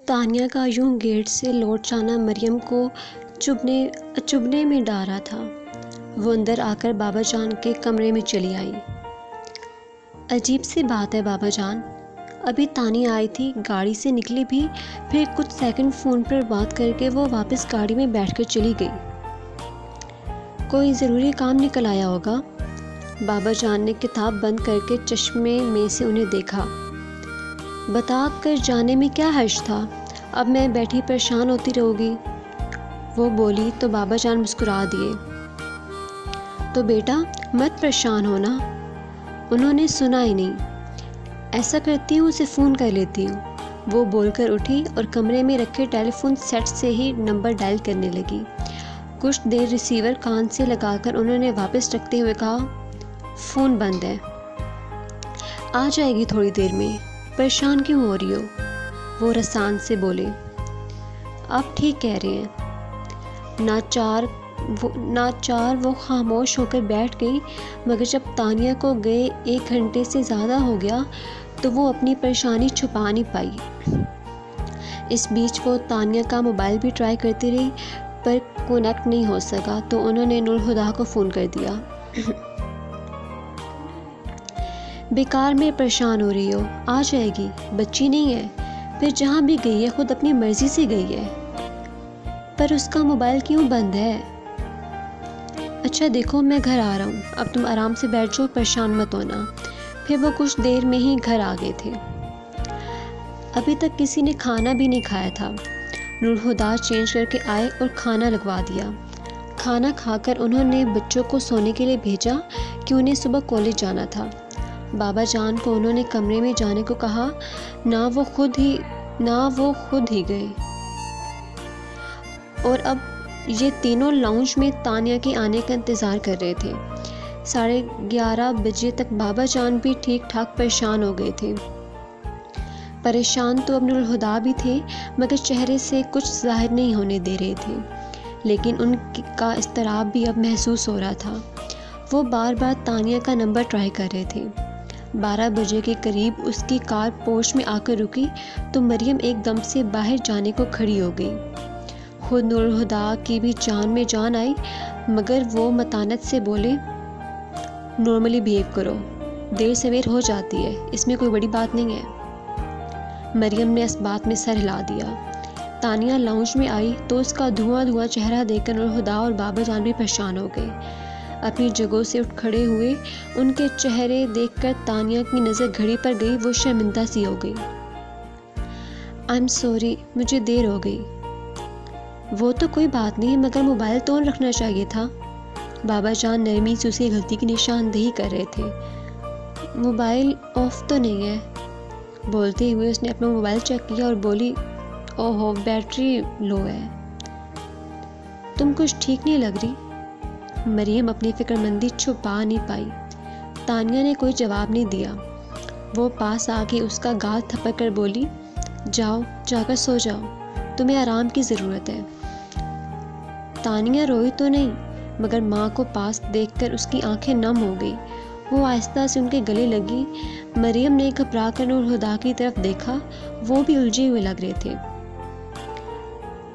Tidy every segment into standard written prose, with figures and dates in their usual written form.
तानिया का यूं गेट से लौट जाना मरियम को चुभने में डारा था। वो अंदर आकर बाबा जान के कमरे में चली आई। अजीब सी बात है बाबा जान, अभी तानिया आई थी, गाड़ी से निकली भी, फिर कुछ सेकंड फ़ोन पर बात करके वो वापस गाड़ी में बैठकर चली गई। कोई ज़रूरी काम निकल आया होगा। बाबा जान ने किताब बंद करके चश्मे में से उन्हें देखा। बता कर जाने में क्या हर्ज था, अब मैं बैठी परेशान होती रहूँगी। वो बोली तो बाबा जान मुस्कुरा दिए। तो बेटा मत परेशान होना। उन्होंने सुना ही नहीं। ऐसा करती हूँ उसे फ़ोन कर लेती हूँ। वो बोलकर उठी और कमरे में रखे टेलीफोन सेट से ही नंबर डायल करने लगी। कुछ देर रिसीवर कान से लगाकर उन्होंने वापस रखते हुए कहा, फ़ोन बंद है, आ जाएगी थोड़ी देर में, परेशान क्यों हो रही हो। वो रसान से बोले। आप ठीक कह रहे हैं। नाचार वो खामोश होकर बैठ गई, मगर जब तानिया को गए 1 घंटे से ज़्यादा हो गया तो वो अपनी परेशानी छुपा नहीं पाई। इस बीच वो तानिया का मोबाइल भी ट्राई करती रही, पर कनेक्ट नहीं हो सका, तो उन्होंने नूर हुदा को फ़ोन कर दिया। बेकार में परेशान हो रही हो, आ जाएगी, बच्ची नहीं है, फिर जहाँ भी गई है खुद अपनी मर्ज़ी से गई है। पर उसका मोबाइल क्यों बंद है। अच्छा देखो मैं घर आ रहा हूँ, अब तुम आराम से बैठ जाओ, परेशान मत होना। फिर वो कुछ देर में ही घर आ गए थे। अभी तक किसी ने खाना भी नहीं खाया था। नूर हुदा चेंज करके आए और खाना लगवा दिया। खाना खाकर उन्होंने बच्चों को सोने के लिए भेजा कि उन्हें सुबह कॉलेज जाना था। बाबा जान को उन्होंने कमरे में जाने को कहा, ना वो खुद ही गए। और अब ये तीनों लाउंज में तानिया के आने का इंतज़ार कर रहे थे। 11:30 बजे तक बाबा जान भी ठीक ठाक परेशान हो गए थे। परेशान तो अब नूर हुदा भी थे, मगर चेहरे से कुछ जाहिर नहीं होने दे रहे थे। लेकिन उनका इज़्तिराब भी अब महसूस हो रहा था। वो बार बार तानिया का नंबर ट्राई कर रहे थे। 12 बजे के करीब उसकी कार पोर्च में आकर रुकी तो मरियम एकदम से बाहर जाने को खड़ी हो गई। खुद नूर हुदा की भी जान में जान आई, मगर वो मतानत से बोले, नॉर्मली बिहेव करो, देर सवेर हो जाती है, इसमें कोई बड़ी बात नहीं है। मरियम ने इस बात में सर हिला दिया। तानिया लाउंज में आई तो उसका धुआं चेहरा देखकर नूर हुदा और बाबा जान भी परेशान हो गए। अपनी जगहों से उठ खड़े हुए। उनके चेहरे देखकर तानिया की नज़र घड़ी पर गई। वो शर्मिंदा सी हो गई। आई एम सॉरी, मुझे देर हो गई। वो तो कोई बात नहीं, मगर मोबाइल तो ऑन रखना चाहिए था। बाबा जान नरमी से उसे गलती की निशानदेही कर रहे थे। मोबाइल ऑफ तो नहीं है। बोलते हुए उसने अपना मोबाइल चेक किया और बोली, ओहो बैटरी लो है, तुम कुछ ठीक नहीं लग रही। मरियम अपनी फिक्रमंदी छुपा नहीं पाई। तानिया ने कोई जवाब नहीं दिया। वो पास आके उसका गाल थपक कर बोली, जाओ जाकर सो जाओ, तुम्हें आराम की ज़रूरत है। तानिया रोई तो नहीं, मगर माँ को पास देखकर उसकी आंखें नम हो गई। वो आहिस्ता से उनके गले लगी। मरियम ने घबरा कर नूर हुदा की तरफ देखा, वो भी उलझे हुए लग रहे थे।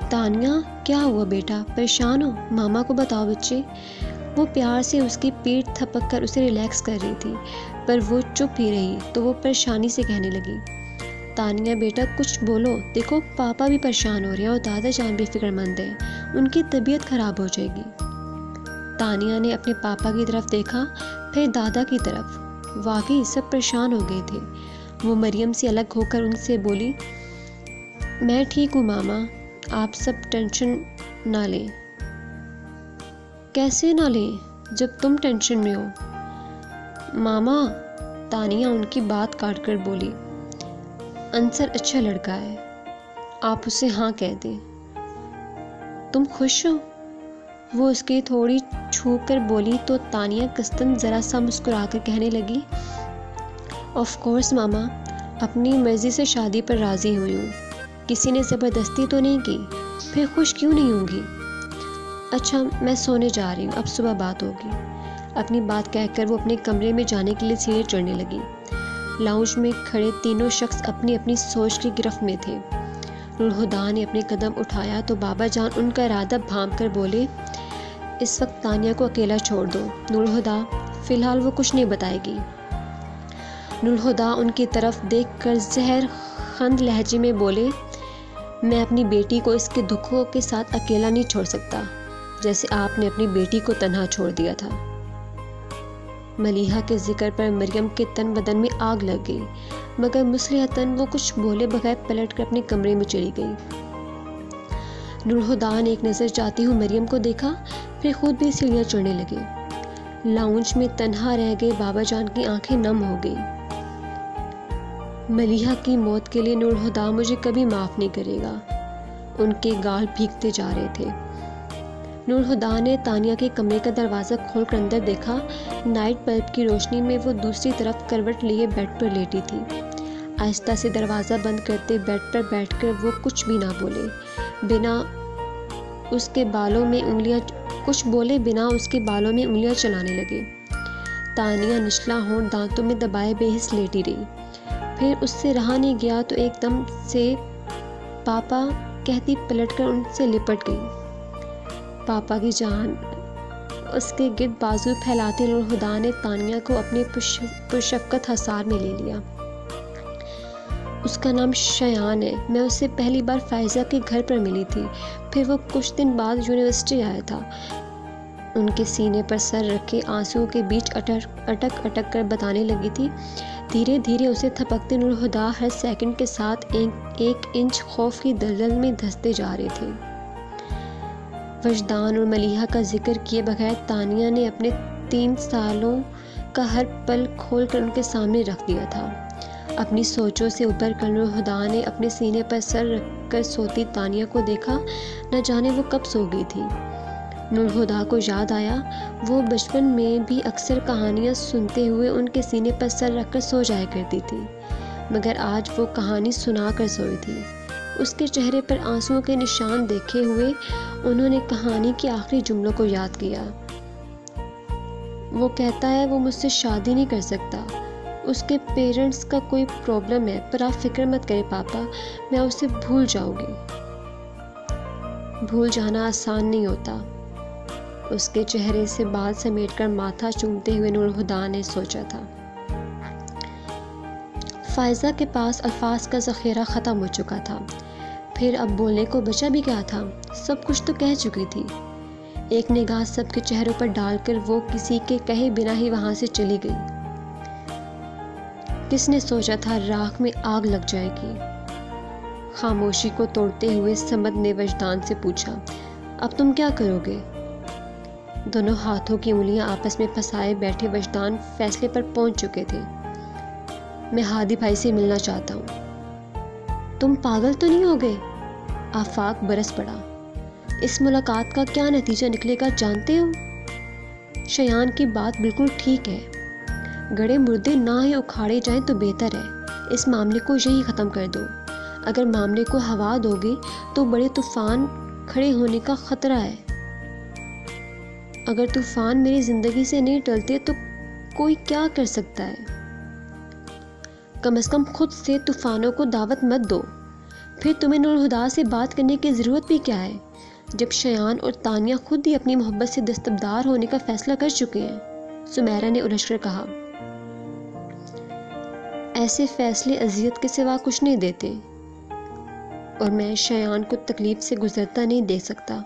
तानिया क्या हुआ बेटा, परेशान हो, मामा को बताओ बच्चे। वो प्यार से उसकी पीठ थपक कर उसे रिलैक्स कर रही थी, पर वो चुप ही रही तो वो परेशानी से कहने लगी, तानिया बेटा कुछ बोलो, देखो पापा भी परेशान हो रहे हैं और दादा जान भी फिक्रमंद हैं, उनकी तबीयत खराब हो जाएगी। तानिया ने अपने पापा की तरफ देखा, फिर दादा की तरफ। वाकई सब परेशान हो गए थे। वो मरियम से अलग होकर उनसे बोली, मैं ठीक हूँ मामा, आप सब टेंशन ना लें। कैसे ना लें जब तुम टेंशन में हो। मामा, तानिया उनकी बात काट कर बोली, अंसर अच्छा लड़का है, आप उसे हाँ कह दें। तुम खुश हो? वो उसकी थोड़ी छू कर बोली तो तानिया कस्तन ज़रा सा मुस्कुरा कर कहने लगी, ऑफ कोर्स मामा, अपनी मर्ज़ी से शादी पर राज़ी हुई हूँ, किसी ने ज़बरदस्ती तो नहीं की, फिर खुश क्यों नहीं होंगी। अच्छा मैं सोने जा रही हूँ, अब सुबह बात होगी। अपनी बात कहकर वो अपने कमरे में जाने के लिए सीढ़ी चढ़ने लगी। लाउंज में खड़े तीनों शख्स अपनी अपनी सोच की गिरफ्त में थे। नूरहुदा ने अपने कदम उठाया तो बाबा जान उनका इरादा भांप कर बोले, इस वक्त तानिया को अकेला छोड़ दो नूरहुदा, फ़िलहाल वो कुछ नहीं बताएगी। नूरहुदा उनकी तरफ देखकर ज़हर खंद लहजे में बोले, मैं अपनी बेटी को इसके दुखों के साथ अकेला नहीं छोड़ सकता, जैसे आपने अपनी बेटी को तन्हा छोड़ दिया था। मलीहा के जिक्र पर मरियम के तन बदन में आग लग गई, मगर मुसलिहतन वो कुछ बोले बगैर पलट कर अपने कमरे में चली गई। नूरहुदा ने एक नज़र जाती हुई मरियम को देखा, फिर खुद भी सीढ़ियाँ चढ़ने लगे। लाउंज में तन्हा रह गए बाबा जान की आंखें नम हो गई। मलीहा की मौत के लिए नूरहुदा मुझे कभी माफ़ नहीं करेगा। उनके गाल भीगते जा रहे थे। नूरहुदा ने तानिया के कमरे का दरवाज़ा खोलकर अंदर देखा। नाइट बल्ब की रोशनी में वो दूसरी तरफ करवट लिए बेड पर लेटी थी। आहिस्ता से दरवाज़ा बंद करते बेड पर बैठकर वो कुछ भी ना बोले, बिना उसके बालों में उंगलियां चलाने लगे। तानिया निचला होंठ दांतों में दबाए बेहिस लेटी रही। फिर उससे रहा नहीं गया तो एकदम से पापा कहती पलटकर उनसे लिपट गई। पापा की जान उसके गिर्द बाजू फैलाते नूरहुदा ने तानिया को अपने पुरशफ़क़त हसार में ले लिया। उसका नाम शयान है। मैं उससे पहली बार फ़ायज़ा के घर पर मिली थी, फिर वो कुछ दिन बाद यूनिवर्सिटी आया था। उनके सीने पर सर रखे आंसुओं के बीच अटक कर बताने लगी थी। धीरे धीरे उसे थपकते नूरहुदा हर सेकंड के साथ एक इंच खौफ की दलदल में धंसते जा रहे थे। वजदान और मलीहा का जिक्र किए बगैर तानिया ने अपने 3 सालों का हर पल खोल कर उनके सामने रख दिया था। अपनी सोचों से उबर कर नूरहुदा ने अपने सीने पर सर रखकर सोती तानिया को देखा। न जाने वो कब सो गई थी। नूरहुदा को याद आया वो बचपन में भी अक्सर कहानियाँ सुनते हुए उनके सीने पर सर रखकर सो जाया करती थी, मगर आज वो कहानी सुना कर सोई थी। उसके चेहरे पर आंसुओं के निशान देखे हुए उन्होंने कहानी के आखिरी जुमलों को याद किया। वो कहता है वो मुझसे शादी नहीं कर सकता, उसके पेरेंट्स का कोई प्रॉब्लम है, पर आप फिक्र मत करें पापा, मैं उसे भूल जाऊंगी। भूल जाना आसान नहीं होता। उसके चेहरे से बाल समेटकर माथा चूमते हुए नूरहुदा ने सोचा था। फ़ायज़ा के पास अल्फाज का ज़ख़ीरा ख़त्म हो चुका था। फिर अब बोलने को बचा भी क्या था? सब कुछ तो कह चुकी थी। एक निगाह सबके चेहरों पर डालकर वो किसी के कहे बिना ही वहाँ से चली गई। किसने सोचा था राख में आग लग जाएगी? खामोशी को तोड़ते हुए समद ने वजदान से पूछा, अब तुम क्या करोगे? दोनों हाथों की उंगलियां आपस में फंसाए बैठे वजदान फैसले पर पहुंच चुके थे। मैं हादी भाई से मिलना चाहता हूँ। तुम पागल तो नहीं हो गए? आफाक बरस पड़ा। इस मुलाकात का क्या नतीजा निकलेगा जानते हो? शयान की बात बिल्कुल ठीक है। गड़े मुर्दे ना ही उखाड़े जाएं तो बेहतर है। इस मामले को यही ख़त्म कर दो। अगर मामले को हवा दोगे तो बड़े तूफान खड़े होने का ख़तरा है। अगर तूफान मेरी ज़िंदगी से नहीं टलते तो कोई क्या कर सकता है? कम से कम खुद से तूफ़ानों को दावत मत दो। फिर तुम्हें नूरहुदा से बात करने की ज़रूरत भी क्या है, जब शयान और तानिया खुद ही अपनी मोहब्बत से दस्तबरदार होने का फ़ैसला कर चुके हैं। सुमेरा ने उलझकर कहा, ऐसे फ़ैसले अजियत के सिवा कुछ नहीं देते, और मैं शयान को तकलीफ़ से गुजरता नहीं देख सकता।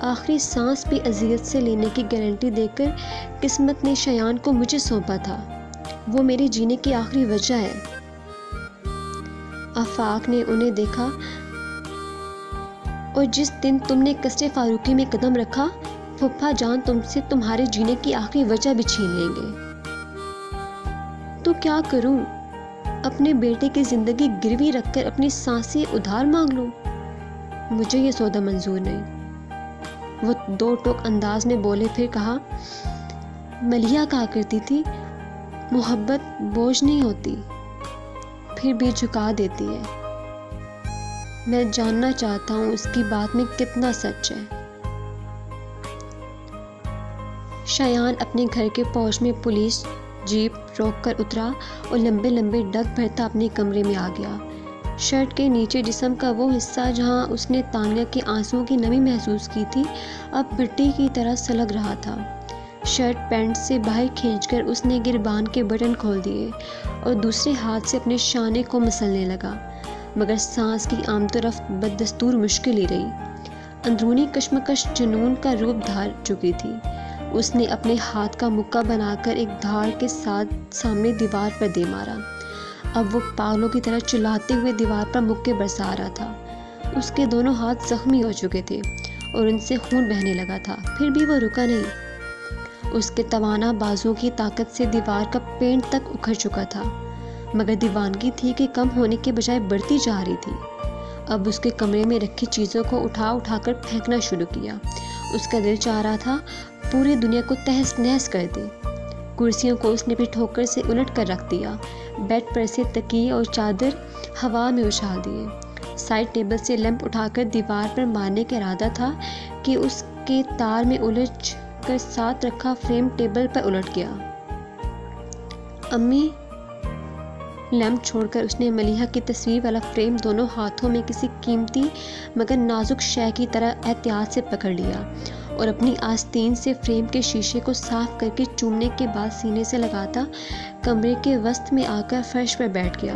आखिरी सांस भी अजियत से लेने की गारंटी देकर किस्मत ने शयान को मुझे सौंपा था। वो मेरे जीने की आखिरी वजह है। आफाक ने उन्हें देखा, और जिस दिन तुमने कस्टे फारूकी में कदम रखा, फुफ्फा जान तुमसे तुम्हारे जीने की आखिरी वजह भी छीन लेंगे। तो क्या करूं? अपने बेटे की जिंदगी गिरवी रखकर अपनी सांसें उधार मांग लूं? मुझे ये सौदा मंजूर नहीं। वो दो टोक अंदाज में बोले, फिर कहा, मलिया कहा करती थी, मोहब्बत बोझ नहीं होती, फिर भी झुका देती है। मैं जानना चाहता हूँ उसकी बात में कितना सच है। शयान अपने घर के पहुंच में पुलिस जीप रोक कर उतरा और लंबे लंबे डग भरता अपने कमरे में आ गया। शर्ट के नीचे जिस्म का वो हिस्सा जहां उसने तानिया के आंसुओं की नमी महसूस की थी अब मिट्टी की तरह सलग रहा था। शर्ट पैंट से बाहर खींचकर उसने गिरबान के बटन खोल दिए और दूसरे हाथ से अपने शाने को मसलने लगा, मगर सांस की आमद रफ्त बदस्तूर मुश्किल ही रही। अंदरूनी कश्मकश जुनून का रूप धार चुकी थी। उसने अपने हाथ का मुक्का बनाकर एक धार के साथ सामने दीवार पर दे मारा। अब वो पागलों की तरह चिल्लाते हुए दीवार पर मुक्के बरसा रहा था। उसके दोनों हाथ जख्मी हो चुके थे और उनसे खून बहने लगा था, फिर भी वो रुका नहीं। उसके तवाना बाजुओं की ताकत से दीवार का पेंट तक उखड़ चुका था, मगर दीवानगी थी कि कम होने के बजाय बढ़ती जा रही थी। अब उसके कमरे में रखी चीज़ों को उठा उठाकर फेंकना शुरू किया। उसका दिल चाह रहा था पूरी दुनिया को तहस नहस कर दे। कुर्सियों को उसने भी ठोकर से उलट कर रख दिया। बेड पर से तकिए और चादर हवा में उछाल दिए। साइड टेबल से लैंप उठाकर दीवार पर मारने का इरादा था कि उसके तार में उलझ कर साथ रखा फ्रेम टेबल पर उलट गया। अम्मी, लैंप छोड़कर उसने मलिहा की तस्वीर वाला फ्रेम दोनों हाथों में किसी कीमती मगर नाजुक शय की तरह एहतियात से पकड़ लिया और अपनी आस्तीन से फ्रेम के शीशे को साफ करके चूमने के बाद सीने से लगाता कमरे के वस्त में आकर फर्श पर बैठ गया।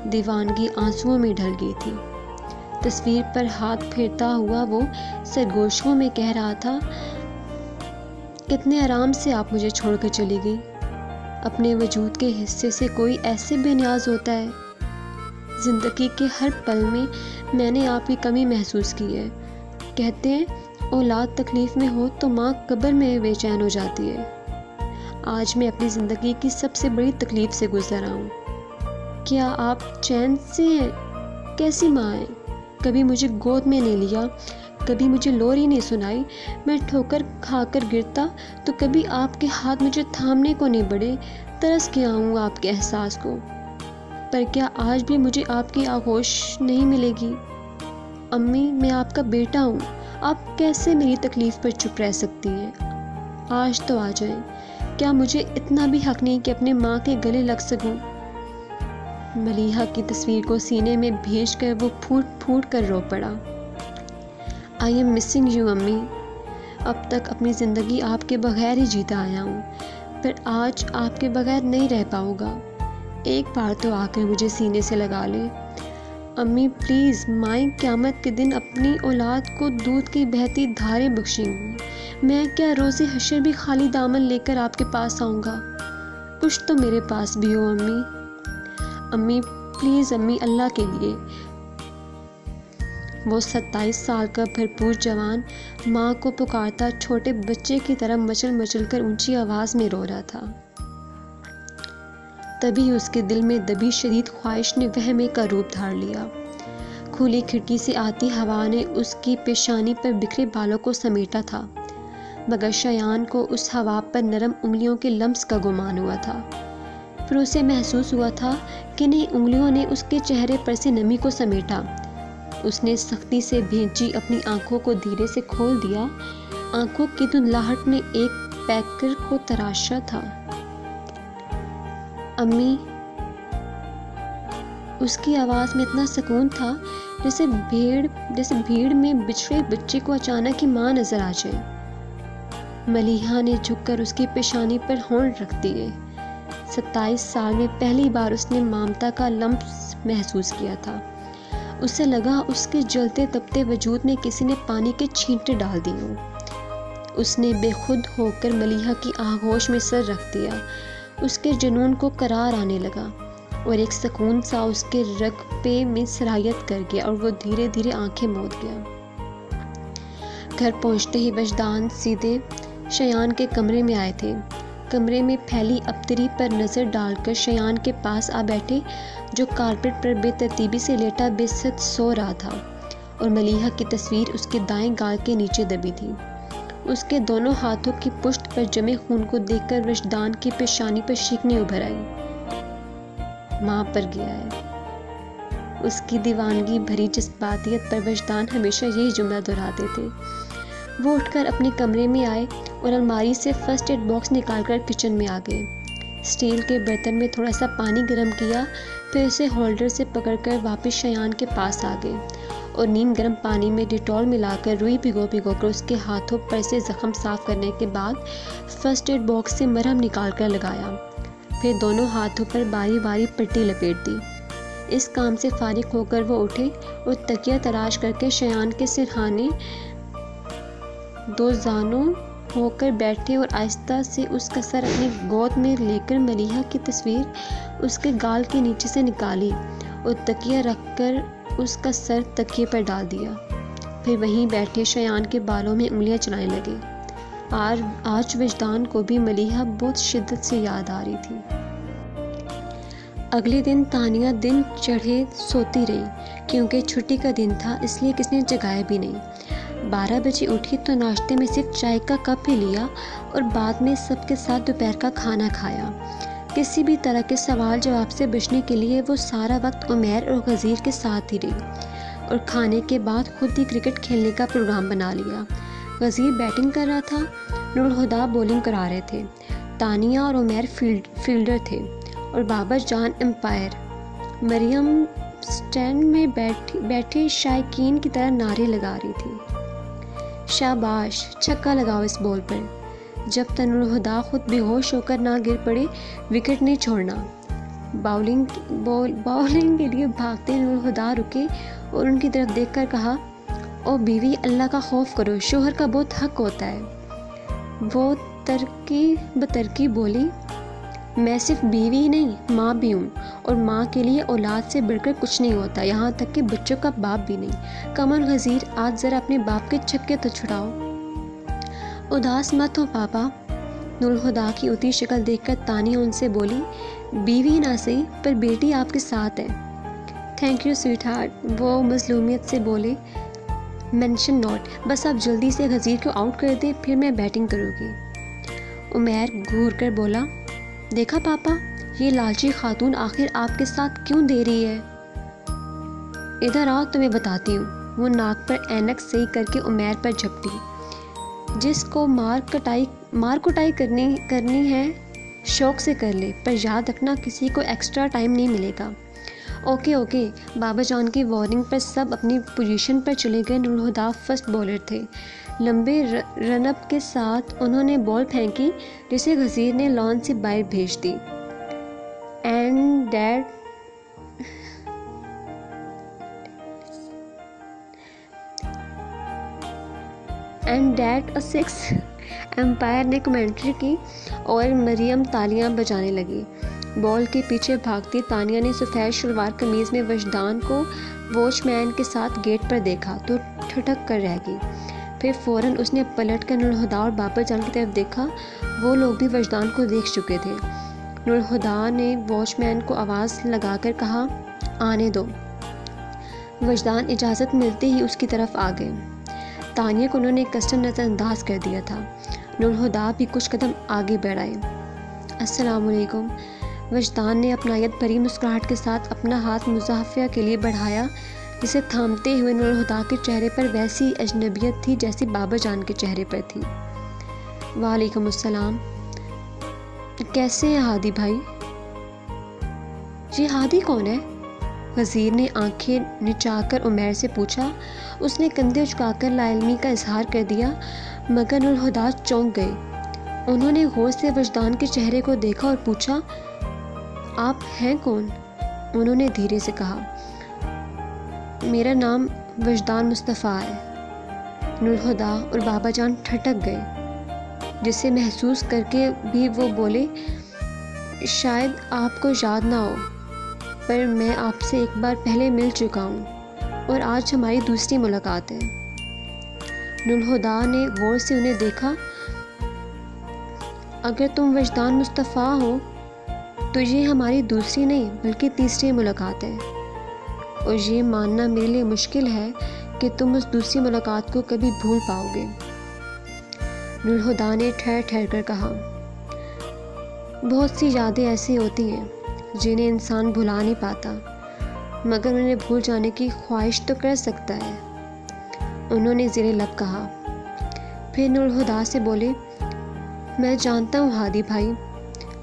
दीवानगी आंसुओं में ढल गई थी। तस्वीर पर हाथ फेरता हुआ वो सरगोशियों में कह रहा था, कितने आराम से आप मुझे छोड़कर चली गई। अपने वजूद के हिस्से से कोई ऐसे बेनियाज होता है। जिंदगी के हर पल में मैंने आपकी कमी महसूस की है। कहते हैं औलाद तकलीफ में हो तो माँ कब्र में बेचैन हो जाती है। आज मैं अपनी ज़िंदगी की सबसे बड़ी तकलीफ से गुजर रहा हूँ। क्या आप चैन से हैं? कैसी माँ है? कभी मुझे गोद में नहीं लिया, कभी मुझे लोरी नहीं सुनाई। मैं ठोकर खाकर गिरता तो कभी आपके हाथ मुझे थामने को नहीं बढ़े। तरस गया हूँ आपके एहसास को। पर क्या आज भी मुझे आपकी आगोश नहीं मिलेगी? अम्मी, मैं आपका बेटा हूँ। आप कैसे मेरी तकलीफ़ पर चुप रह सकती हैं? आज तो आ जाएं। क्या मुझे इतना भी हक नहीं कि अपने माँ के गले लग सकूं? मलिहा की तस्वीर को सीने में भेज कर वो फूट फूट कर रो पड़ा। आई एम मिसिंग यू अम्मी। अब तक अपनी ज़िंदगी आपके बगैर ही जीता आया हूँ, पर आज आपके बगैर नहीं रह पाऊँगा। एक बार तो आकर मुझे सीने से लगा ले। अम्मी प्लीज़, माँ क़यामत के दिन अपनी औलाद को दूध की बहती धारें बख्शेंगी। मैं क्या रोज़े हशर भी खाली दामन लेकर आपके पास आऊँगा? कुछ तो मेरे पास भी हो अम्मी। अम्मी प्लीज़ अम्मी, अल्लाह के लिए। वो 27 साल का भरपूर जवान माँ को पुकारता छोटे बच्चे की तरह मचल मचल कर ऊंची आवाज़ में रो रहा था। तभी उसके दिल में दबी शदीद ख्वाहिश ने वहमे का रूप धार लिया। खुली खिड़की से आती हवा ने उसकी पेशानी पर बिखरे बालों को समेटा था, मगर शयान को उस हवा पर नरम उंगलियों के लम्स का गुमान हुआ था। फिर उसे महसूस हुआ था कि नई उंगलियों ने उसके चेहरे पर से नमी को समेटा। उसने सख्ती से भेजी अपनी आंखों को धीरे से खोल दिया। आंखों की धुंधलाहट ने एक पैकर को तराशा था। अम्मी, उसकी आवाज़ में इतना सुकून था जैसे भीड़ में बिछड़े बच्चे को अचानक ही माँ नजर आ जाए। मलिहा ने झुककर उसकी पेशानी पर होंठ रख दिए। 27 साल में पहली बार उसने ममता का लम्स महसूस किया था। उसे लगा उसके जलते तपते वजूद में किसी ने पानी के छींटे डाल दिए हों। उसने बेखुद होकर मलिहा की आगोश में सर रख दिया। उसके जुनून को करार आने लगा और एक सुकून सा उसके रगबे में सरायत कर गया और वो धीरे धीरे आंखें मूंद गया। घर पहुंचते ही वजदान सीधे शयान के कमरे में आए थे। कमरे में फैली अबतरी पर नज़र डालकर शयान के पास आ बैठे, जो कारपेट पर बेतरतीबी से लेटा बेसत सो रहा था और मलिहा की तस्वीर उसके दाएं गाल के नीचे दबी थी। उसके दोनों हाथों की पुष्ट पर जमे खून को देखकर वजदान की पेशानी पर शिकनी उभर आई। माँ पर गया है। उसकी दीवानगी भरी जज्बातियत पर वजदान हमेशा यही जुमला दोहराते थे। वो उठकर अपने कमरे में आए और अलमारी से फर्स्ट एड बॉक्स निकालकर किचन में आ गए। स्टील के बर्तन में थोड़ा सा पानी गर्म किया, फिर उसे होल्डर से पकड़कर वापस शयान के पास आ गए और नीम गर्म पानी में डिटॉल मिलाकर रुई भिगो कर उसके हाथों पर से ज़ख्म साफ़ करने के बाद फर्स्ट एड बॉक्स से मरहम निकाल कर लगाया। फिर दोनों हाथों पर बारी बारी पट्टी लपेट दी। इस काम से फारिग होकर वो उठे और तकिया तराश करके शयान के सिरहाने दो जानों होकर बैठे और आहिस्ता से उसका सर अपनी गोद में लेकर मलीहा की तस्वीर उसके गाल के नीचे से निकाली और तकिया रखकर उसका सर तकिए पर डाल दिया। फिर वहीं बैठे शयान के बालों में उंगलियां चलाने लगे। आज विजदान को भी मलीहा बहुत शिद्दत से याद आ रही थी। अगले दिन तानिया दिन चढ़े सोती रही क्योंकि छुट्टी का दिन था, इसलिए किसी ने जगाया भी नहीं। 12 बजे उठी तो नाश्ते में सिर्फ चाय का कप ही लिया और बाद में सबके साथ दोपहर का खाना खाया। किसी भी तरह के सवाल जवाब से बचने के लिए वो सारा वक्त उमैर और गज़ीर के साथ ही रही और खाने के बाद खुद ही क्रिकेट खेलने का प्रोग्राम बना लिया। गज़ीर बैटिंग कर रहा था, नूरुल हुदा बॉलिंग करा रहे थे, तानिया और उमैर फील्डर थे और बाबर जान एम्पायर। मरियम स्टैंड में बैठे शायकीन की तरह नारे लगा रही थी, शाबाश, छक्का लगाओ इस बॉल पर। जब तक नूरुल हुदा खुद बेहोश होकर ना गिर पड़े, विकेट नहीं छोड़ना। बॉलिंग के लिए भागते नूरुल हुदा रुके और उनकी तरफ देखकर कहा, ओ बीवी, अल्लाह का खौफ करो, शोहर का बहुत हक होता है। वो बतरकी बोली, मैं सिर्फ बीवी ही नहीं, माँ भी हूँ और माँ के लिए औलाद से बढ़कर कुछ नहीं होता, यहाँ तक कि बच्चों का बाप भी नहीं। कमल गज़ीर, आज ज़रा अपने बाप के छक्के तो छुड़ाओ। उदास मत हो पापा। नूरुल हुदा की उतरी शक्ल देखकर तानिया उनसे बोली, बीवी ना सही पर बेटी आपके साथ है। थैंक यू स्वीट हार्ट, वो मज़लूमियत से बोले। मेंशन नोट, बस आप जल्दी से गज़ीर को आउट कर दें, फिर मैं बैटिंग करूँगी। उमैर घूर कर बोला, देखा पापा, ये लालची खातून आखिर आपके साथ क्यों दे रही है। इधर आओ, तुम्हें बताती हूँ। वो नाक पर ऐनक सही करके उमैर पर झपटी। जिसको मार कुटाई करनी है शौक से कर ले, पर याद रखना किसी को एक्स्ट्रा टाइम नहीं मिलेगा। ओके। बाबा जान की वार्निंग पर सब अपनी पोजीशन पर चले गए। नूरुल हुदा फर्स्ट बॉलर थे। लंबे रनअप के साथ उन्होंने बॉल फेंकी जिसे गज़ीर ने लॉन से बाहर भेज दी। And that a six, umpire ने कमेंट्री की और मरियम तालियां बजाने लगी। बॉल के पीछे भागती तानिया ने सफ़ेद शलवार कमीज़ में वजदान को वॉचमैन के साथ गेट पर देखा तो ठटक कर रह गई। फिर फ़ौरन उसने पलट कर नूरुल हुदा और बाबर जान की तरफ देखा। वो लोग भी वजदान को देख चुके थे। नूरुल हुदा ने वॉचमैन को आवाज़ लगाकर कहा, आने दो। वजदान इजाज़त मिलते ही उसकी तरफ आ गए। तानिया को उन्होंने कस्टम नज़रअंदाज कर दिया था। नूरुल हुदा भी कुछ कदम आगे बढ़ाए। अस्सलाम वालेकुम। वजदान ने अपनायत भरी मुस्कुराहट के साथ अपना हाथ मुज़ाफ़िया के लिए बढ़ाया, जिसे थामते हुए नूरुल हुदा के चेहरे पर वैसी अजनबियत थी जैसी बाबर जान के चेहरे पर थी। वालेकुम अस्सलाम। कैसे हैं हादी भाई? ये हादी कौन है? वज़ीर ने आंखें निचाकर उमैर से पूछा। उसने कंधे झुकाकर लाइल्मी का इजहार कर दिया, मगर नूरुल हुदा चौंक गए। उन्होंने गौर से वजदान के चेहरे को देखा और पूछा, आप हैं कौन? उन्होंने धीरे से कहा, मेरा नाम वजदान मुस्तफ़ा है। नूरुल हुदा और बाबा जान ठटक गए, जिसे महसूस करके भी वो बोले, शायद आपको याद ना हो, पर मैं आपसे एक बार पहले मिल चुका हूँ और आज हमारी दूसरी मुलाकात है। नूरुल हुदा ने गौर से उन्हें देखा। अगर तुम वजदान मुस्तफ़ा हो तो ये हमारी दूसरी नहीं बल्कि तीसरी मुलाकात है, और ये मानना मेरे लिए मुश्किल है कि तुम उस दूसरी मुलाकात को कभी भूल पाओगे। नूरुल हुदा ने ठहर ठहर कर कहा, बहुत सी यादें ऐसी होती हैं जिन्हें इंसान भुला नहीं पाता, मगर उन्हें भूल जाने की ख्वाहिश तो कर सकता है। उन्होंने ज़ेरे लब कहा। फिर नूरुल हुदा से बोले, मैं जानता हूँ हादी भाई,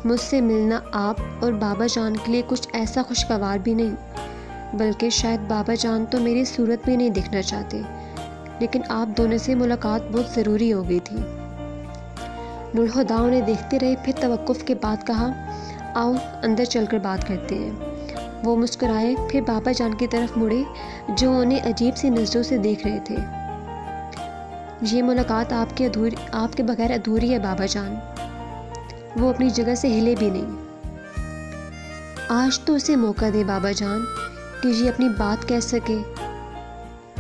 मुझसे मिलना आप और बाबा जान के लिए कुछ ऐसा खुशगवार भी नहीं, बल्कि शायद बाबा जान तो मेरी सूरत भी नहीं देखना चाहते, लेकिन आप दोनों से मुलाकात बहुत ज़रूरी हो गई थी। नूरहुदा उन्हें देखते रहे, फिर तवक्कुफ़ के बाद कहा, आओ अंदर चलकर बात करते हैं। वो मुस्कुराए, फिर बाबा जान की तरफ मुड़े जो उन्हें अजीब सी नज़रों से देख रहे थे। ये मुलाकात आपके बगैर अधूरी है बाबा जान। वो अपनी जगह से हिले भी नहीं। आज तो उसे मौका दे बाबा जान कि ये अपनी बात कह सके।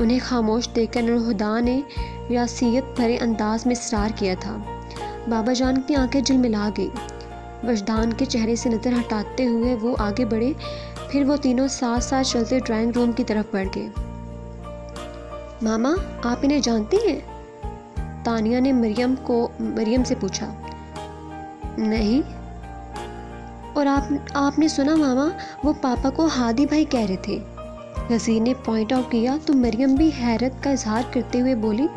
उन्हें खामोश देखकर नूरहुदा ने रियासियत भरे अंदाज में इसरार किया था। बाबा जान की आंखें झिलमिला गई। वजदान के चेहरे से नज़र हटाते हुए वो आगे बढ़े, फिर वो तीनों साथ साथ चलते ड्राइंग रूम की तरफ बढ़ गए। मामा, आप इन्हें जानती हैं? तानिया ने मरियम से पूछा। नहीं। और आपने सुना मामा, वो पापा को हादी भाई कह रहे थे। गज़ीर ने पॉइंट आउट किया तो मरियम भी हैरत का इजहार करते हुए बोली,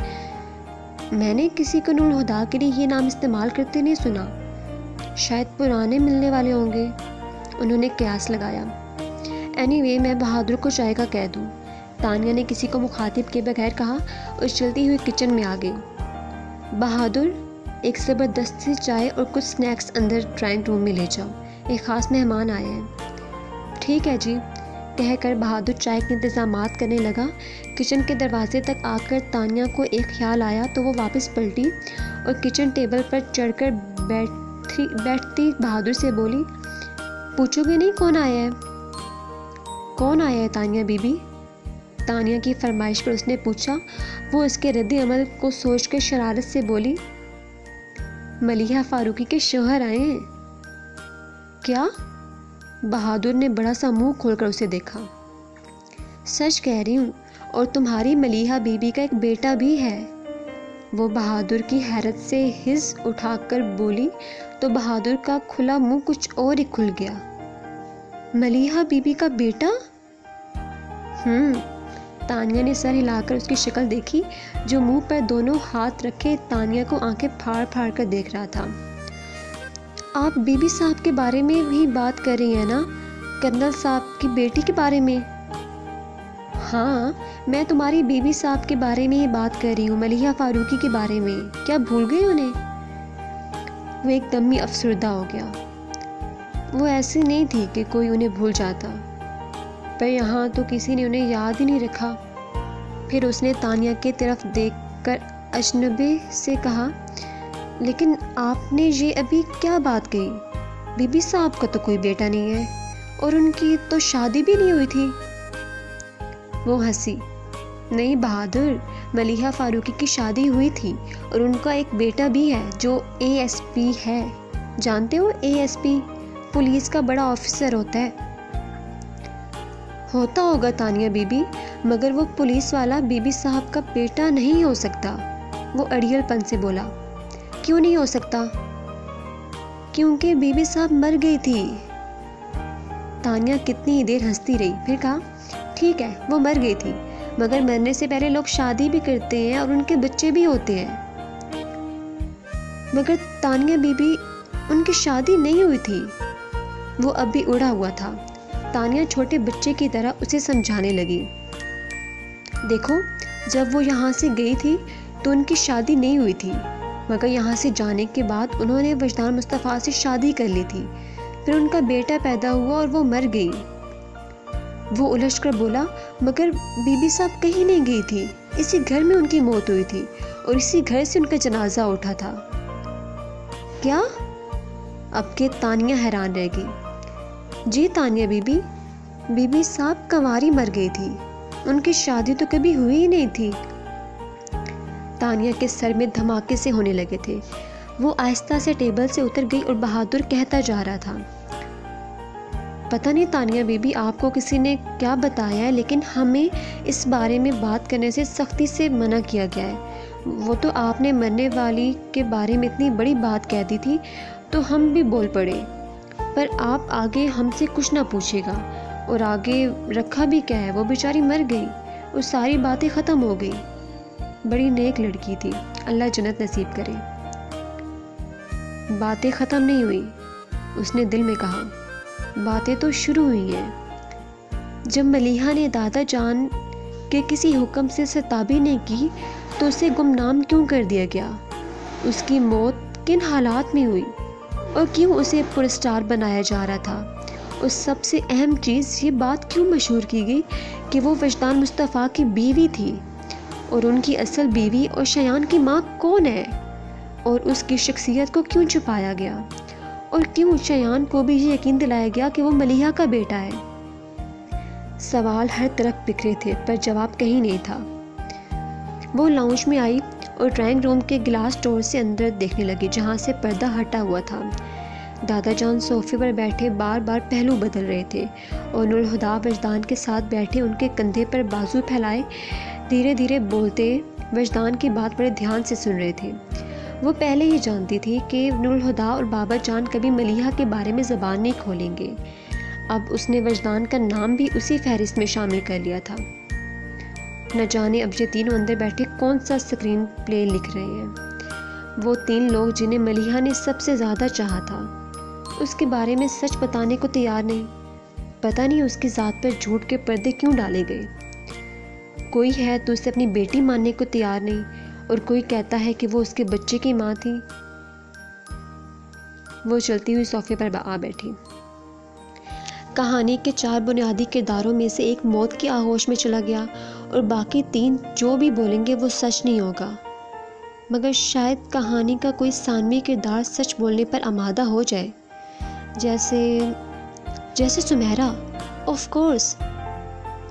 मैंने किसी को नूरहुदा के लिए ये नाम इस्तेमाल करते नहीं सुना। शायद पुराने मिलने वाले होंगे, उन्होंने कयास लगाया। एनीवे, मैं बहादुर को चाय का कह दूँ, तानिया ने किसी को मुखातिब के बगैर कहा और चलती हुई किचन में आ गई। बहादुर, एक ज़बरदस्ती चाय और कुछ स्नैक्स अंदर ड्राइंग रूम में ले जाओ, एक ख़ास मेहमान आए हैं। ठीक है जी, कहकर बहादुर चाय के इंतज़ामात करने लगा। किचन के दरवाजे तक आकर तानिया को एक ख्याल आया तो वो वापस पलटी और किचन टेबल पर चढ़कर बैठती बहादुर से बोली, पूछोगे नहीं कौन आया है? कौन आया है तानिया बीबी? तानिया की फरमाइश पर उसने पूछा। वो इसके रद्द अमल को सोचकर शरारत से बोली, मलिहा फारूकी के शोहर आए हैं। क्या? बहादुर ने बड़ा सा मुंह खोलकर उसे देखा। सच कह रही हूँ, और तुम्हारी मलिहा बीबी का एक बेटा भी है। वो बहादुर की हैरत से हिज़ उठाकर बोली तो बहादुर का खुला मुंह कुछ और ही खुल गया। मलिहा बीबी का बेटा? तानिया ने सर हिलाकर उसकी शक्ल देखी, जो मुंह पर दोनों हाथ रखे तानिया को आंखें फाड़ फाड़ कर देख रहा था। आप बीबी साहब के बारे में भी बात कर रही हैं ना? कर्नल साहब की बेटी के बारे में? हाँ, मैं तुम्हारी बीबी साहब के बारे में ही बात कर रही हूँ, मलिहा फारूकी के बारे में। क्या भूल गई उन्हें? वो एकदम ही अफसरदा हो गया। वो ऐसी नहीं थी कि कोई उन्हें भूल जाता, पर यहाँ तो किसी ने उन्हें याद ही नहीं रखा। फिर उसने तानिया की तरफ देखकर अजनबी से कहा, लेकिन आपने ये अभी क्या बात कही? बीबी साहब का तो कोई बेटा नहीं है और उनकी तो शादी भी नहीं हुई थी। वो हंसी। नहीं बहादुर, मलिहा फारूकी की शादी हुई थी और उनका एक बेटा भी है जो ASP है। जानते हो ASP? पुलिस का बड़ा ऑफिसर होता है। होता होगा तानिया बीबी, मगर वो पुलिस वाला बीबी साहब का बेटा नहीं हो सकता। वो अड़ियलपन से बोला। क्यों नहीं हो सकता? क्योंकि बीबी साहब मर गई थी। तानिया कितनी ही देर हंसती रही, फिर कहा, ठीक है वो मर गई थी, मगर मरने से पहले लोग शादी भी करते हैं और उनके बच्चे भी होते हैं। मगर तानिया बीबी, उनकी शादी नहीं हुई थी। वो अब भी उड़ा हुआ था। तानिया छोटे बच्चे की तरह उसे समझाने लगी। देखो, जब वो यहाँ से गई थी तो उनकी शादी नहीं हुई थी, मगर यहाँ से जाने के बाद उन्होंने वजदान मुस्तफ़ा से शादी कर ली थी। फिर उनका बेटा पैदा हुआ और वो मर गई। वो उलझ कर बोला, मगर बीबी साहब कहीं नहीं गई थी, इसी घर में उनकी मौत हुई थी और इसी घर से उनका जनाजा उठा था। क्या? अब के तानिया हैरान रह गई। जी तानिया बीबी, बीबी साहब कंवारी मर गई थी, उनकी शादी तो कभी हुई ही नहीं थी। तानिया के सर में धमाके से होने लगे थे। वो आहिस्ता से टेबल से उतर गई और बहादुर कहता जा रहा था, पता नहीं तानिया बीबी आपको किसी ने क्या बताया है, लेकिन हमें इस बारे में बात करने से सख्ती से मना किया गया है। वो तो आपने मरने वाली के बारे में इतनी बड़ी बात कह दी थी तो हम भी बोल पड़े, पर आप आगे हमसे कुछ ना पूछेगा। और आगे रखा भी क्या है, वो बेचारी मर गई और सारी बातें ख़त्म हो गई। बड़ी नेक लड़की थी, अल्लाह जन्नत नसीब करे। बातें ख़त्म नहीं हुई, उसने दिल में कहा, बातें तो शुरू हुई हैं। जब मलीहा ने दादा जान के किसी हुक्म से उसे ताबीर नहीं की तो उसे गुमनाम क्यों कर दिया गया? उसकी मौत किन हालात में हुई और क्यों उसे पुरस्कार बनाया जा रहा था? और सबसे अहम चीज़ ये बात क्यों मशहूर की गई कि वो वजदान मुस्तफ़ा की बीवी थी? और उनकी असल बीवी और शयान की माँ कौन है? और उसकी शख्सियत को क्यों छुपाया गया? और क्यों शयान को भी ये यकीन दिलाया गया कि वो मलीहा का बेटा है? सवाल हर तरफ बिखरे थे पर जवाब कहीं नहीं था। वो लाउंज में आई और ड्राइंग रूम के गिलास डोर से अंदर देखने लगी जहाँ से पर्दा हटा हुआ था। दादा जान सोफे पर बैठे बार बार पहलू बदल रहे थे और नूर हुदा वजदान के साथ बैठे उनके कंधे पर बाजू फैलाए धीरे धीरे बोलते वजदान की बात बड़े ध्यान से सुन रहे थे। वो पहले ही जानती थी कि नूर हुदा और बाबा जान कभी मलीहा के बारे में ज़बान नहीं खोलेंगे। अब उसने वजदान का नाम भी उसी फहरिस्त में शामिल कर लिया था। न जाने अब ये तीनों अंदर बैठे कौन सा स्क्रीन प्ले लिख रहे हैं। वो तीन लोग जिन्हें मलीहा ने सबसे ज़्यादा चाहा था उसके बारे में सच बताने को तैयार नहीं। पता नहीं उसकी ज़ात पर झूठ के पर्दे क्यों डाले गए। कोई है तो उसे अपनी बेटी मानने को तैयार नहीं और कोई कहता है कि वो उसके बच्चे की माँ थी। वो चलती हुई सोफे पर आ बैठी। कहानी के 4 बुनियादी किरदारों में से एक मौत की आगोश में चला गया और बाकी 3 जो भी बोलेंगे वो सच नहीं होगा। मगर शायद कहानी का कोई सानवी किरदार सच बोलने पर आमादा हो जाए, जैसे सुमेरा। ऑफ कोर्स,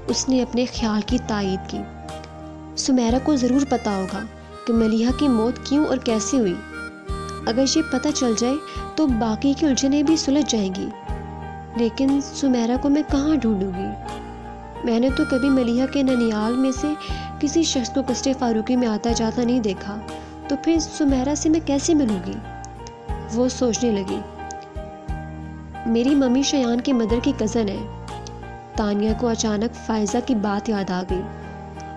उसने अपने ख्याल की तायीद की। सुमेरा को ज़रूर पता होगा कि मलीहा की मौत क्यों और कैसे हुई। अगर ये पता चल जाए तो बाकी की उलझनें भी सुलझ जाएंगी। लेकिन सुमेरा को मैं कहाँ ढूंढूंगी? मैंने तो कभी मलीहा के ननियाल में से किसी शख्स को कस्टे फारूकी में आता जाता नहीं देखा, तो फिर सुमेरा से मैं कैसे मिलूंगी? वो सोचने लगी। मेरी मम्मी शयान की मदर की कज़न है। तानिया को अचानक फायज़ा की बात याद आ गई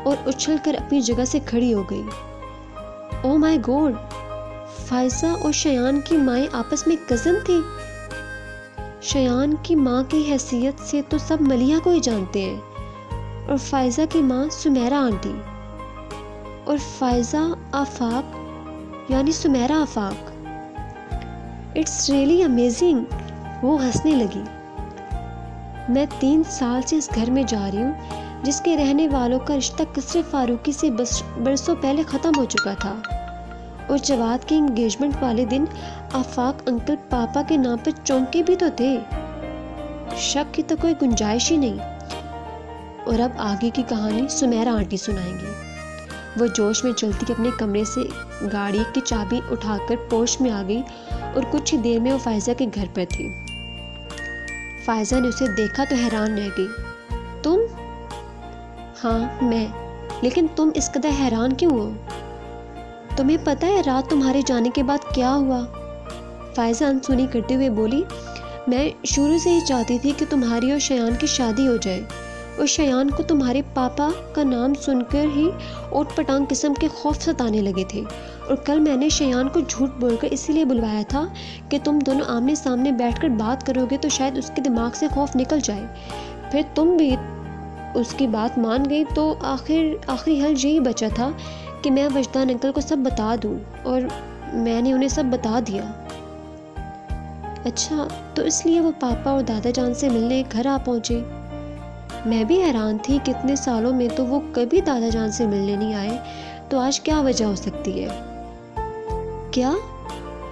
और उछल कर अपनी जगह से खड़ी हो गई। ओह माय गॉड, फायज़ा और शयान की माएँ आपस में कज़न थी। शयान की माँ की हैसियत से तो सब मलीहा को ही जानते हैं और फायज़ा की माँ सुमेरा आंटी और फायज़ा आफाक यानी Sumera Afaq. It's really amazing. वो हंसने लगी। मैं 3 साल से इस घर में जा रही हूँ जिसके रहने वालों का रिश्ता कस्रे फारूकी से बरसों पहले ख़त्म हो चुका था और जवाद के इंगेजमेंट वाले दिन आफाक अंकल पापा के नाम पर चौंके भी तो थे। शक की तो कोई गुंजाइश ही नहीं। और अब आगे की कहानी सुमेरा आंटी सुनाएंगी। वो जोश में चलती अपने कमरे से गाड़ी की चाबी उठाकर पोर्च में आ गई और कुछ ही देर में वो फायज़ा के घर पर थी। फायज़ा ने उसे देखा तो हैरान रह गई। तुम? हाँ मैं। लेकिन तुम इस कदर हैरान क्यों हो? तुम्हें पता है रात तुम्हारे जाने के बाद क्या हुआ? फायज़ा अनसुनी करते हुए बोली, मैं शुरू से ही चाहती थी कि तुम्हारी और शयान की शादी हो जाए और शयान को तुम्हारे पापा का नाम सुनकर ही ओट पटांग किस्म के खौफ सताने लगे थे और कल मैंने शयान को झूठ बोलकर इसीलिए बुलवाया था कि तुम दोनों आमने सामने बैठकर बात करोगे तो शायद उसके दिमाग से खौफ निकल जाए। फिर तुम भी उसकी बात मान गई तो आखिरी हल यही बचा था कि मैं वजदान अंकल को सब बता दूं और मैंने उन्हें सब बता दिया। अच्छा, तो इसलिए वो पापा और दादा जान से मिलने घर आ पहुंचे। मैं भी हैरान थी कि इतने सालों में तो वो कभी दादा जान से मिलने नहीं आए, तो आज क्या वजह हो सकती है? क्या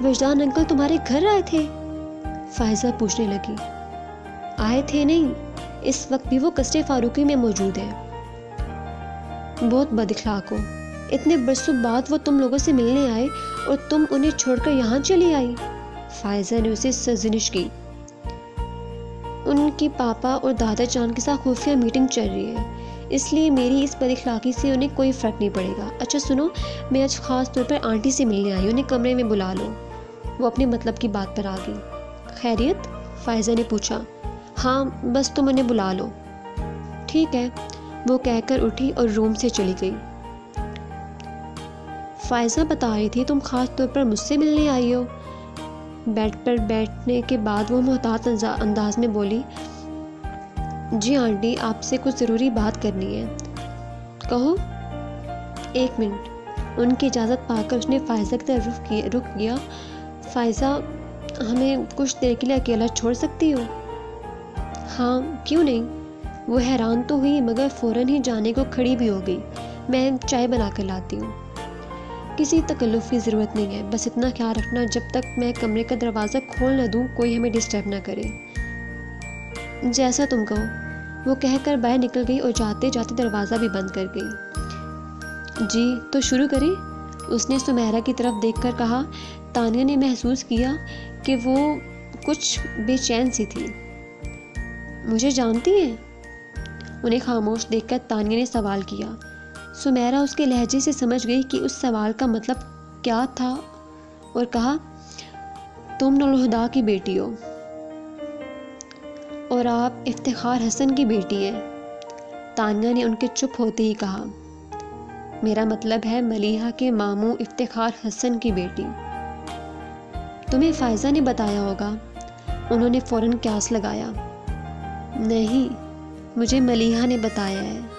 वजदान अंकल तुम्हारे घर आए थे? फायज़ा पूछने लगी। आए थे नहीं, इस वक्त भी वो कस्टे फारूकी में मौजूद है। बहुत बदअखलाक हो। इतने बरसों बाद वो तुम लोगों से मिलने आए और तुम उन्हें छोड़कर यहाँ चली आई। फायज़ा ने उसे सर्जनिश की। उनके पापा और दादा जान के साथ खुफिया मीटिंग चल रही है, इसलिए मेरी इस बदअखलाकी से उन्हें कोई फ़र्क नहीं पड़ेगा। अच्छा सुनो, मैं आज ख़ास तौर पर आंटी से मिलने आई, उन्हें कमरे में बुला लो। वो अपने मतलब की बात पर आ गई। खैरियत? फायज़ा ने पूछा। हाँ, बस तुम उन्हें बुला लो। ठीक है, वो कहकर उठी और रूम से चली गई। फायज़ा बता रही थी, तुम ख़ास तौर पर मुझसे मिलने आई हो? बेड पर बैठने के बाद वो मोहतात अंदाज में बोली, जी आंटी, आपसे कुछ ज़रूरी बात करनी है। कहो। 1 मिनट। उनकी इजाज़त पाकर उसने फ़ायज़ा की तरफ रुख किया। फ़ायज़ा, हमें कुछ देर के लिए अकेला छोड़ सकती हो? हाँ, क्यों नहीं। वो हैरान तो हुई मगर फ़ौरन ही जाने को खड़ी भी हो गई। मैं चाय बना कर लाती हूँ। किसी तकल्लुफ़ की ज़रूरत नहीं है, बस इतना ख्याल रखना जब तक मैं कमरे का दरवाज़ा खोल न दूँ कोई हमें डिस्टर्ब ना करे। जैसा तुम कहो। वो कहकर बाहर निकल गई और जाते जाते दरवाज़ा भी बंद कर गई। जी, तो शुरू करें? उसने सुमेरा की तरफ देखकर कहा। तानिया ने महसूस किया कि वो कुछ बेचैन सी थी। मुझे जानती हैं? उन्हें खामोश देखकर तानिया ने सवाल किया। सुमेरा उसके लहजे से समझ गई कि उस सवाल का मतलब क्या था और कहा, तुम नूरुल-हुदा की बेटी हो और आप इफ्तिखार हसन की बेटी हैं। तानिया ने उनके चुप होते ही कहा, मेरा मतलब है मलीहा के मामू इफ्तिखार हसन की बेटी। तुम्हें फ़ायज़ा ने बताया होगा। उन्होंने फ़ौरन क़यास लगाया। नहीं, मुझे मलीहा ने बताया है।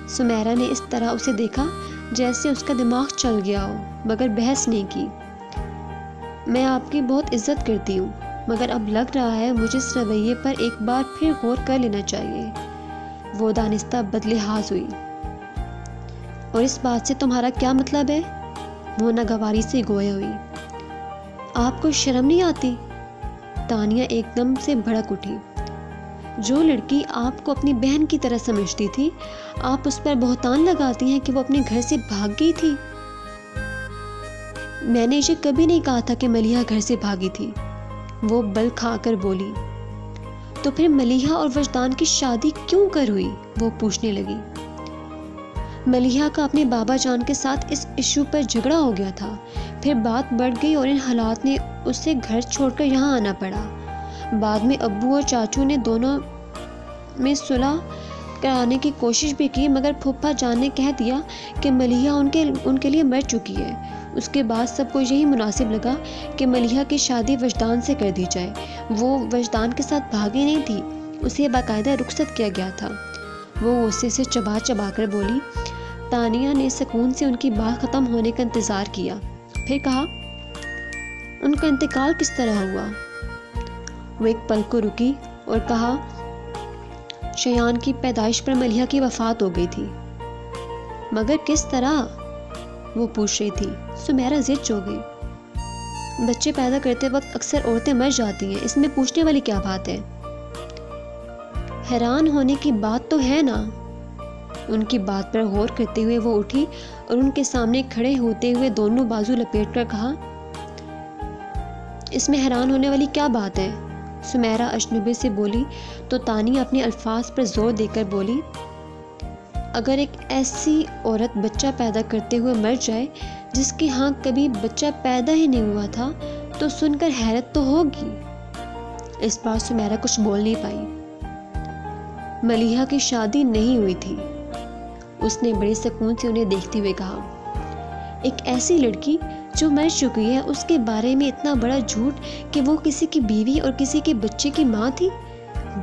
सुमेरा ने इस तरह उसे देखा जैसे उसका दिमाग चल गया हो, मगर बहस नहीं की। मैं आपकी बहुत इज्जत करती हूँ, मगर अब लग रहा है मुझे इस रवैये पर एक बार फिर गौर कर लेना चाहिए। वो दानिस्ता बदलिहाज हुई। और इस बात से तुम्हारा क्या मतलब है? वो नागवारी से गोया हुई। आपको शर्म नहीं आती? तानिया एकदम से भड़क उठी। जो लड़की आपको अपनी बहन की तरह समझती थी, आप उस पर बहतान लगाती हैं कि वो अपने घर से भाग गई थी। मैंने इसे कभी नहीं कहा था कि मलीहा घर से भागी थी। वो बल खाकर बोली। तो फिर मलीहा और वजदान की शादी क्यों कर हुई? वो पूछने लगी। मलीहा का अपने बाबा जान के साथ इस इशू पर झगड़ा हो गया था। फिर बात बढ़ गई और इन हालात ने उसे घर छोड़कर यहाँ आना पड़ा। बाद में अब्बू और चाचू ने दोनों में सुलह कराने की कोशिश भी की, मगर फूफा जान ने कह दिया कि मलीहा उनके लिए मर चुकी है। उसके बाद सबको यही मुनासिब लगा कि मलीहा की शादी वजदान से कर दी जाए। वो वजदान के साथ भागी नहीं थी, उसे बाकायदा रुखसत किया गया था। वो गुस्से से चबा चबा कर बोली। तानिया ने सुकून से उनकी बात ख़त्म होने का इंतज़ार किया, फिर कहा, उनका इंतकाल किस तरह हुआ? वो एक पल को रुकी और कहा, शयान की पैदाइश पर मलीहा की वफ़ात हो गई थी। मगर किस तरह? वो पूछ रही थी। सुमेरा ज़िद हो गई। बच्चे पैदा करते वक्त अक्सर औरतें मर जाती हैं, इसमें पूछने वाली क्या बात है? हैरान होने की बात तो है ना। उनकी बात पर गौर करते हुए वो उठी और उनके सामने खड़े होते हुए दोनों बाजू लपेटकर कहा, इसमें हैरान होने वाली क्या बात है? सुमेरा अजनबी से बोली तो तानिया अपने अल्फाज पर जोर देकर बोली, अगर एक ऐसी औरत बच्चा पैदा करते हुए मर जाए जिसके यहाँ कभी बच्चा पैदा ही नहीं हुआ था, तो सुनकर हैरत तो होगी। इस बार सुमेरा कुछ बोल नहीं पाई। मलीहा की शादी नहीं हुई थी, उसने बड़े सुकून से उन्हें देखते हुए कहा। एक ऐसी लड़की जो मर चुकी है, उसके बारे में इतना बड़ा झूठ कि वो किसी की बीवी और किसी के बच्चे की माँ थी।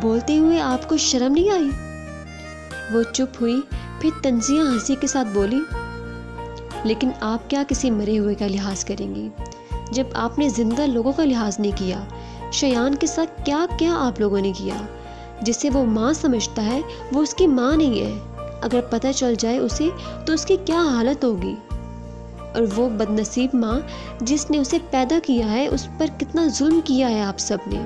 बोलते हुए आपको शर्म नहीं आई? वो चुप हुई, फिर तंजिया हंसी के साथ बोली, लेकिन आप क्या किसी मरे हुए का लिहाज करेंगी जब आपने जिंदा लोगों का लिहाज नहीं किया? शयान के साथ क्या क्या आप लोगों ने किया? जिसे वो माँ समझता है वो उसकी माँ नहीं है। अगर पता चल जाए उसे तो उसकी क्या हालत होगी। और वो बदनसीब माँ जिसने उसे पैदा किया है, उस पर कितना जुल्म किया है आप सब ने।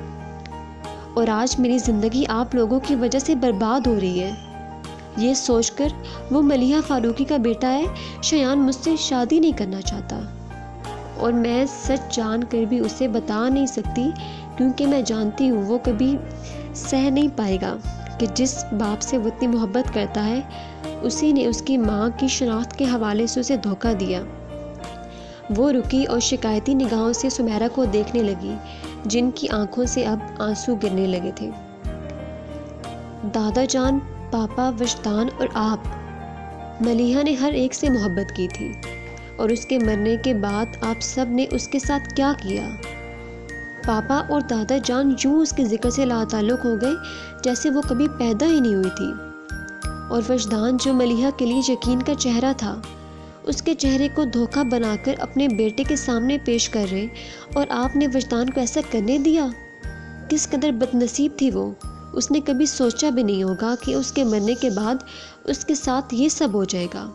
और आज मेरी ज़िंदगी आप लोगों की वजह से बर्बाद हो रही है। ये सोचकर वो मलीहा फारूकी का बेटा है, शयान मुझसे शादी नहीं करना चाहता। और मैं सच जान कर भी उसे बता नहीं सकती, क्योंकि मैं जानती हूँ वो कभी सह नहीं पाएगा कि जिस बाप से वो इतनी मोहब्बत करता है, उसी ने उसकी माँ की शनाख्त के हवाले से उसे धोखा दिया। वो रुकी और शिकायती निगाहों से सुमेरा को देखने लगी, जिनकी आंखों से अब आंसू गिरने लगे थे। दादा जान, पापा, वजदान और आप, मलीहा ने हर एक से मोहब्बत की थी, और उसके मरने के बाद आप सब ने उसके साथ क्या किया? पापा और दादा जान यूं उसके जिक्र से लाताल्लुक हो गए जैसे वो कभी पैदा ही नहीं हुई थी। और वजदान जो मलिहा के लिए यकीन का चेहरा था, उसके चेहरे को धोखा बनाकर अपने बेटे के सामने पेश कर रहे, और आपने वजदान को ऐसा करने दिया। किस कदर बदनसीब थी वो। उसने कभी सोचा भी नहीं होगा कि उसके मरने के बाद उसके साथ ये सब हो जाएगा।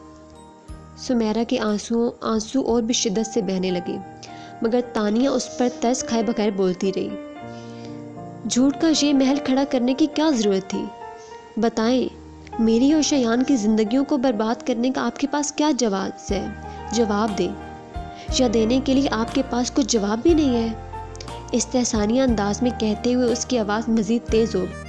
सुमेरा के आंसू और भी शिद्दत से बहने लगे, मगर तानिया उस पर तरस खाए बगैर बोलती रही। झूठ का ये महल खड़ा करने की क्या ज़रूरत थी? बताएं, मेरी और शयान की ज़िंदगियों को बर्बाद करने का आपके पास क्या जवाब है? जवाब दें, या देने के लिए आपके पास कुछ जवाब भी नहीं है? इस्तेहसानिया अंदाज में कहते हुए उसकी आवाज़ मज़ीद तेज़ हो गई।